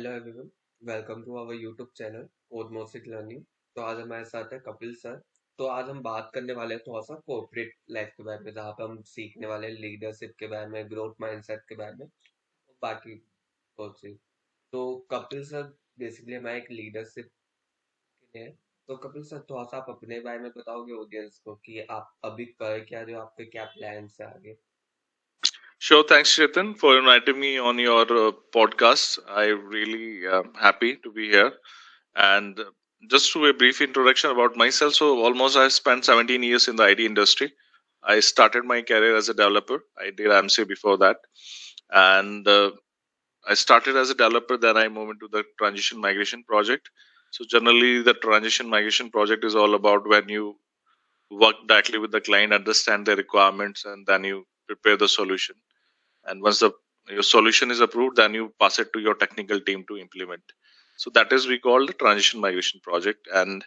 Hello everyone, welcome to our YouTube channel Odmosic learning. तो आज हमारे साथ है कपिल सर। तो आज हम बात करने वाले हैं थोड़ा सा कॉर्पोरेट लाइफ के बारे में, जहाँ पे हम सीखने वाले हैं लीडरशिप के बारे में, ग्रोथ माइंडसेट के बारे में, और बाकी बहुत सी। तो कपिल सर बेसिकली हमारे एक लीडरशिप के लिए है। तो कपिल सर थोड़ा सा आप अपने बारे में बताओगे ऑडियंस को कि आप अभी कर क्या रहे हो, आपके क्या प्लान्स है आगे। Sure, thanks, Chetan, for inviting me on your podcast. I really happy to be here. And just to a brief introduction about myself, so almost I spent 17 years in the IT industry. I started my career as a developer. I did MCA before that, and I started as a developer. Then I moved into the transition migration project. So generally, the transition migration project is all about when you work directly with the client, understand their requirements, and then you prepare the solution, and once the your solution is approved, then you pass it to your technical team to implement. So that is we call the transition migration project. And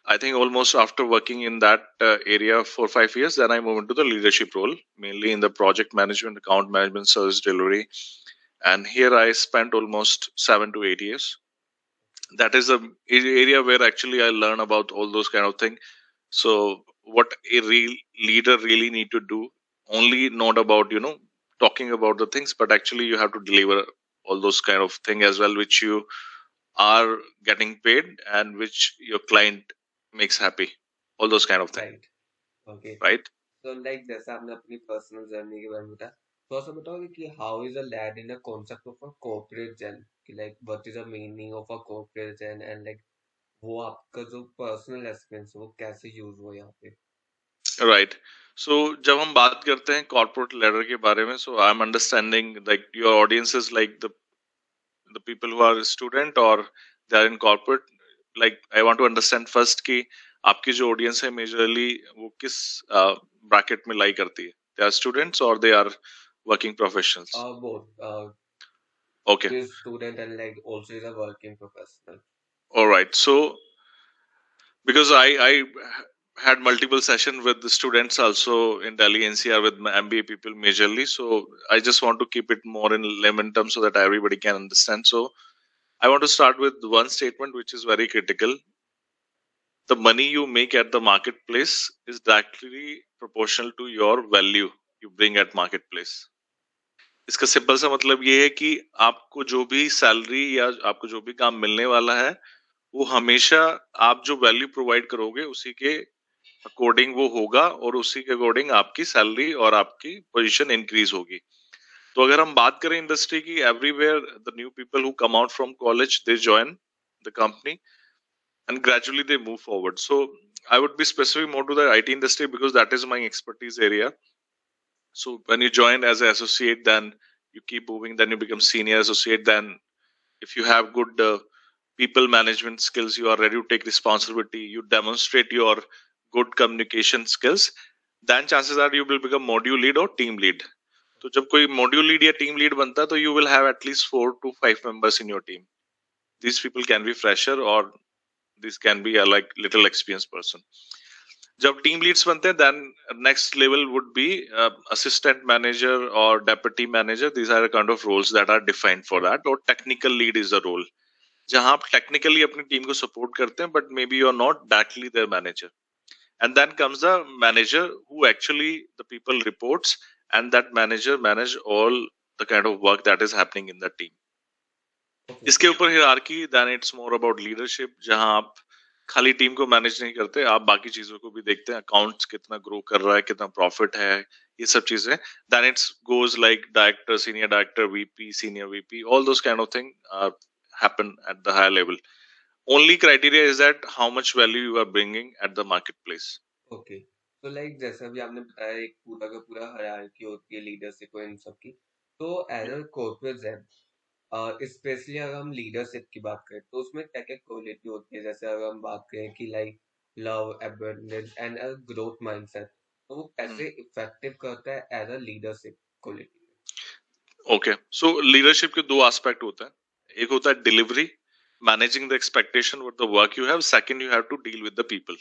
I think almost after working in that area for 5 years, then I moved into the leadership role, mainly in the project management, account management, service delivery. And here I spent almost 7 to 8 years. That is the area where actually I learn about all those kind of things. So what a real leader really need to do, only not about talking about the things, but actually you have to deliver all those kind of thing as well, which you are getting paid and which your client makes happy, all those kind of thing, right. Okay. right? तो like जैसे आपने अपनी personal journey के बारे में बताया, तो ऐसा बताओगे कि how is a lad in a concept of a corporate gen, कि like what is the meaning of a corporate gen, and like वो आपका जो पर्सनल एक्सपीरियंस है वो कैसे यूज हुआ यहाँ पे। Right. So जब हम बात करते हैं corporate ladder के बारे में, so I'm understanding like your audience is like the people who are student or they are in corporate. Like I want to understand first कि आपकी जो audience है majorly वो किस bracket में lie करती है, they are students or they are working professionals. Both Okay, student and like also is a working professional. all right. So because I had multiple session with the students also in Delhi NCR with my MBA people majorly, so I just want to keep it more in layman terms so that everybody can understand. So I want to start with one statement which is very critical. The money you make at the marketplace is directly proportional to your value you bring at marketplace. इसका simple सा मतलब ये है कि आपको जो भी salary या आपको जो भी काम मिलने वाला है, वो हमेशा आप जो वैल्यू प्रोवाइड करोगे उसी के अकॉर्डिंग वो होगा, और उसी के अकॉर्डिंग आपकी सैलरी और आपकी पोजीशन इंक्रीज होगी. तो अगर हम बात करें इंडस्ट्री की, everywhere the new people who come out from college they join the company and gradually they move forward. So I would be specific more to the IT industry because that is my expertise area. So when you join as an associate, then you keep moving, then you become senior associate. Then if you have good people management skills, you are ready to take responsibility, you demonstrate your good communication skills, then chances are you will become module lead or team lead. तो जब कोई module lead या team lead बनता है तो you will have at least 4 to 5 members in your team. These people can be fresher or this can be a like little experienced person. जब team leads बनते हैं then next level would be assistant manager और deputy manager. These are kind of roles that are defined for that. और technical lead is the role जहां आप technically अपनी team को support करते हैं but maybe you are not directly their manager. And then comes the manager who actually the people reports, and that manager manage all the kind of work that is happening in the team. Okay. इसके ऊपर hierarchy, then it's more about leadership, जहां आप खाली team को manage नहीं करते, आप बाकी चीजों को भी देखते हैं. अकाउंट्स कितना ग्रो कर रहा है, कितना प्रॉफिट है, ये सब चीजें. Then it's goes like director, senior director, VP, senior VP, all those kind of thing happen at the higher level. Only criteria is that how much value you are bringing at the marketplace. Okay. तो like जैसे अभी आपने बताया एक पूरा का पूरा hierarchy होती है लीडरशिप और इन सब की। तो as a corporate gen, especially अगर हम लीडरशिप की बात करें तो उसमें क्या क्या क्वालिटी होती है, जैसे अगर हम बात करें कि like love, abundance and a growth mindset, तो वो Hmm. कैसे इफेक्टिव करता है as a leadership quality. Okay, so leadership के दो एस्पेक्ट होते हैं. एक होता है delivery, managing the expectation with the work you have. Second, you have to deal with the people,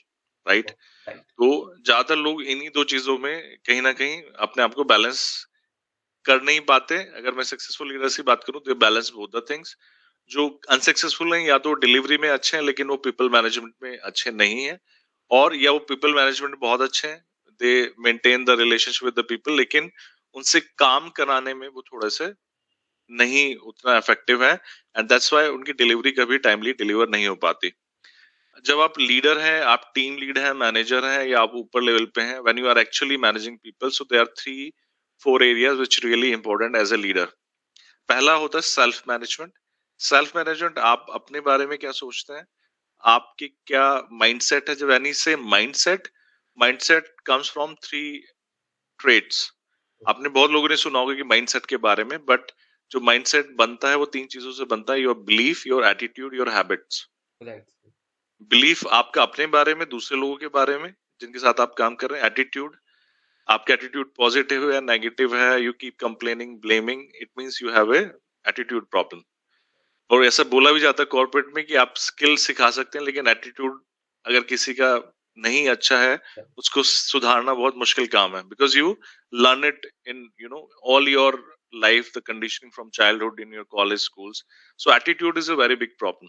right? Right. तो ज्यादातर लोग इन्हीं दो चीजों में कहीं ना कहीं अपने आप को बैलेंस कर नहीं पाते. अगर मैं सक्सेसफुल लीडर्स की बात करूं तो बैलेंस बोथ द थिंग्स. जो अनसक्सेसफुल हैं या तो डिलीवरी में अच्छे हैं लेकिन वो पीपल मैनेजमेंट में अच्छे नहीं है, और या वो पीपल मैनेजमेंट में बहुत अच्छे हैं, दे maintain the relationship with the people, लेकिन उनसे काम कराने में वो थोड़े से नहीं उतना इफेक्टिव है, एंड दैट्स व्हाई उनकी डिलीवरी कभी टाइमली डिलीवर नहीं हो पाती। जब आप लीडर हैं, आप टीम लीड हैं, मैनेजर हैं, या आप ऊपर लेवल पे हैं, when you are actually managing people, so there are 3-4 areas which really important as a leader. पहला होता है सेल्फ मैनेजमेंट। सेल्फ मैनेजमेंट, आप अपने बारे में क्या सोचते हैं, आपकी क्या माइंडसेट है। जब यानी से mindset, mindset comes from 3 traits. आपने बहुत लोगों ने सुना होगा कि माइंडसेट के बारे में, बट जो माइंडसेट बनता है वो 3 चीजों से बनता है, your belief, your attitude, your habits. Right. Belief आपका अपने बारे में, दूसरे लोगों के बारे में जिनके साथ आप काम कर रहे हैं। एटीट्यूड, आपका एटीट्यूड पॉजिटिव है या नेगेटिव है, you keep complaining, blaming, it means you have a attitude problem. और ऐसा बोला भी जाता है कॉर्पोरेट में कि आप स्किल सिखा सकते हैं, लेकिन एटीट्यूड अगर किसी का नहीं अच्छा है, उसको सुधारना बहुत मुश्किल काम है, because you learn it in all your life, the conditioning from childhood in your college schools. So attitude is a very big problem,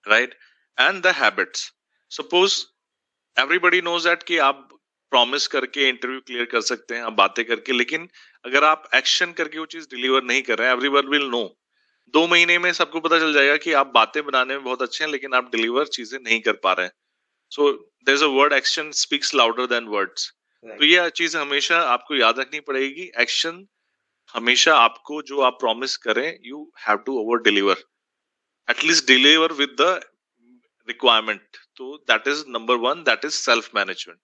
right? And the habits, suppose everybody knows that कि आप promise करके interview clear कर सकते हैं, आप बातें करके, लेकिन अगर आप एक्शन करके वो चीज डिलीवर नहीं कर रहे हैं, एवरीवन विल नो। 2 महीने में सबको पता चल जाएगा कि आप बातें बनाने में बहुत अच्छे हैं, लेकिन आप डिलीवर चीजें नहीं कर पा रहे हैं। So there is a word, action speaks louder than words. तो राइट। ये चीज हमेशा आपको याद रखनी पड़ेगी। एक्शन हमेशा आपको, जो आप प्रॉमिस करें, you have to over deliver, at least deliver with the requirement. तो that is number 1, that is self management.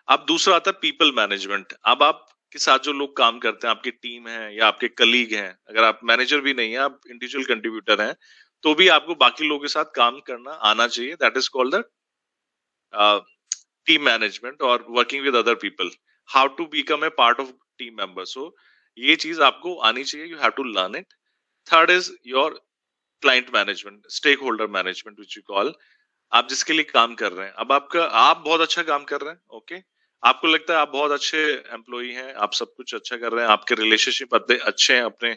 अब दूसरा आता है पीपल मैनेजमेंट। अब आपके साथ जो लोग काम करते हैं, आपकी टीम है या आपके कलीग हैं, अगर आप मैनेजर भी नहीं है, आप इंडिविजुअल कंट्रीब्यूटर हैं, तो भी आपको बाकी लोगों के साथ काम करना आना चाहिए। That is called the team management और working with other people, how to become a part of team member. So ये चीज आपको आनी चाहिए, you have to learn it. Third is your client management, stakeholder management which you call. आप जिसके लिए काम कर रहे हैं, अब आप बहुत अच्छा काम कर रहे हैं, ओके, आपको लगता है आप बहुत अच्छे एम्प्लॉई हैं, आप सब कुछ अच्छा कर रहे हैं, आपके रिलेशनशिप अच्छे हैं अपने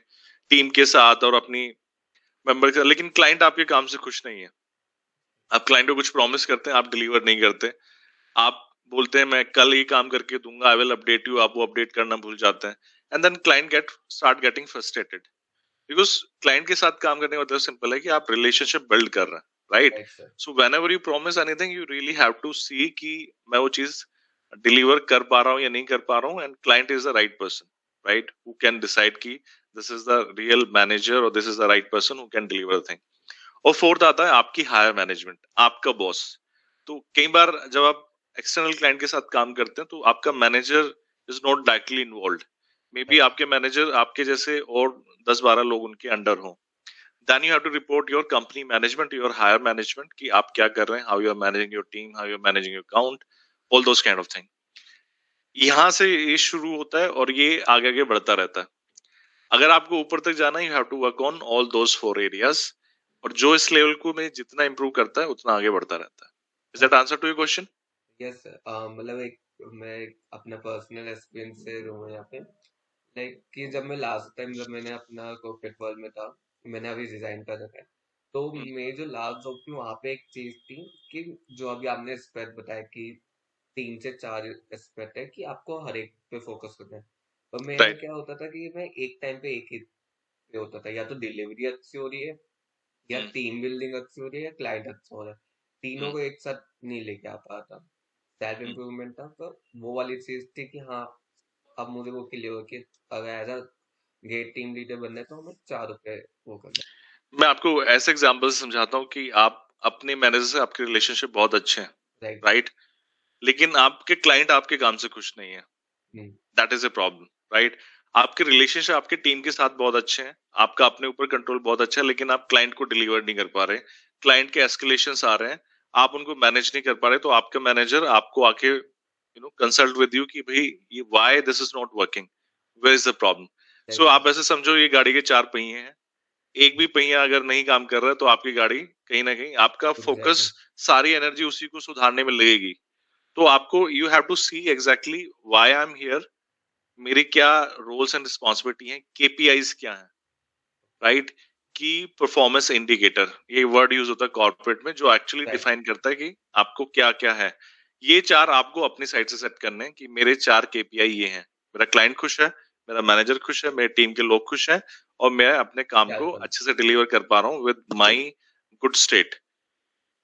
टीम के साथ और अपनी मेंबर के साथ, लेकिन क्लाइंट आपके काम से खुश नहीं है। आप क्लाइंट को कुछ प्रॉमिस करते हैं, आप डिलीवर नहीं करते। आप बोलते हैं मैं कल ये काम करके दूंगा, आई विल अपडेट यू, आप वो अपडेट करना भूल जाते हैं, and then client start getting frustrated. Because client के साथ काम करने का मतलब सिंपल है कि आप रिलेशनशिप बिल्ड कर रहे हैं, right? Right sir. So whenever you promise anything, you really have to see कि मैं वो चीज डिलीवर कर पा रहा हूँ या नहीं कर पा रहा हूँ, and client is the right person, right, who can decide कि this is the real manager और this is the right person who can deliver thing. और फोर्थ आता है आपकी हायर मैनेजमेंट, आपका बॉस। तो कई बार जब आप एक्सटर्नल क्लाइंट के साथ काम करते हैं, तो आपका manager is not directly involve. Maybe right. आपके मैनेजर आपके जैसे और 10-12 लोग उनके अंडर हों। Then you have to report your company management, your higher management, कि आप क्या कर रहे हैं, how you are managing your team, how you are managing your account, all those kind of thing. यहाँ से ये शुरू होता है और ये आगे आगे बढ़ता रहता है। अगर आपको ऊपर तक जाना है, you have to work on all those 4 areas, और जो इस लेवल को में जितना इंप्रूव करता है उतना आगे बढ़ता रहता है। Is that answer to your question? Yes sir. मतलब मैं अपना पर्सनल एक्सपीरियंस से रहूँ यहाँ पे। लाइक कि जब मैं लास्ट टाइम जब मैंने अपना कॉर्पोरेट वर्ल्ड में था, मैंने अभी रिजाइन कर रखा है, तो मेरी जो लास्ट जॉब थी वहाँ पे एक चीज थी कि जो अभी आपने एस्पेक्ट बताया कि 3 से 4 एस्पेक्ट है कि आपको हर एक पे फोकस करना है। और मेरा राइट। क्या होता था कि मैं एक टाइम पे एक ही पे होता था, या तो डिलीवरी अच्छी हो रही है, या हम्म। टीम बिल्डिंग अच्छी हो रही है, या क्लाइंट अच्छा हो रहा है। तीनों हम्म। को एक साथ नहीं लेके आ पा था। सेल्फ हम्म। इम्प्रूवमेंट था, तो वो वाली चीज थी कि हाँ, अब मुझे वो क्लियर हो कि अगर as a get team leader बनना है तो हमें 4 रुपए वो करना मैं आपको ऐसे एग्जांपल से समझाता हूँ कि आप अपने मैनेजर से आपके रिलेशनशिप बहुत अच्छे हैं, है। राइट। राइट, लेकिन आपके क्लाइंट आपके काम से खुश नहीं है। Hmm. That is a problem, right? आपके रिलेशनशिप आपके टीम के साथ बहुत अच्छे हैं, आपका अपने ऊपर कंट्रोल बहुत अच्छा है, लेकिन आप क्लाइंट को डिलीवर नहीं कर पा रहे। क्लाइंट के एस्केलेशंस आ रहे हैं, आप उनको मैनेज नहीं कर पा रहे, तो आपका मैनेजर आपको आके कंसल्ट विद यू कि भाई ये why this is not working, where is the problem. So right sir. आप ऐसे समझो ये गाड़ी के 4 पहिए हैं, एक भी पहिया अगर नहीं काम कर रहा है, तो आपकी गाड़ी कहीं ना कहीं, आपका रुक फोकस, जाएगी। सारी एनर्जी उसी को सुधारने में लगेगी। तो आपको you have to see exactly why I am here, मेरी क्या रोल्स एंड रिस्पॉन्सिबिलिटी हैं, केपीआईज क्या है, राइट? की परफॉर्मेंस इंडिकेटर, ये वर्ड यूज होता है कॉर्पोरेट में, जो एक्चुअली राइट। डिफाइन करता है कि आपको क्या क्या है। ये 4 आपको अपनी साइड से सेट करने हैं कि मेरे 4 केपीआई ये हैं। मेरा क्लाइंट खुश है, मेरा मैनेजर खुश है, मेरे टीम के लोग खुश हैं और मैं अपने काम क्या को करूं? अच्छे से डिलीवर कर पा रहा हूँ विद माई गुड स्टेट।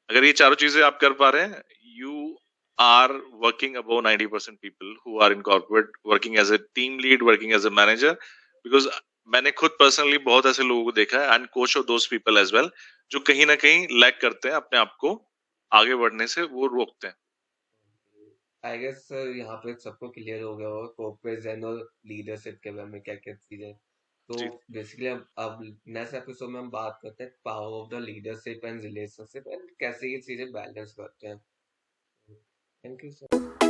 अगर ये चारों चीजें आप कर पा रहे हैं, you are working above 90% people who are in corporate, working as a team lead, working as a manager. Because मैंने खुद पर्सनली बहुत ऐसे लोगों को देखा है and coach of those people as well, जो कहीं ना कहीं लैक करते हैं, अपने आप को आगे बढ़ने से वो रोकते हैं। आई गेस यहाँ पे सबको क्लियर हो गया होगा कॉर्पोरेट और लीडरशिप के बारे में क्या क्या चीजें। तो जी। बेसिकली अब नेक्स्ट एपिसोड में हम बात करते हैं power of the leadership and relationship and कैसे ये चीजें बैलेंस करते हैं। Thank you sir.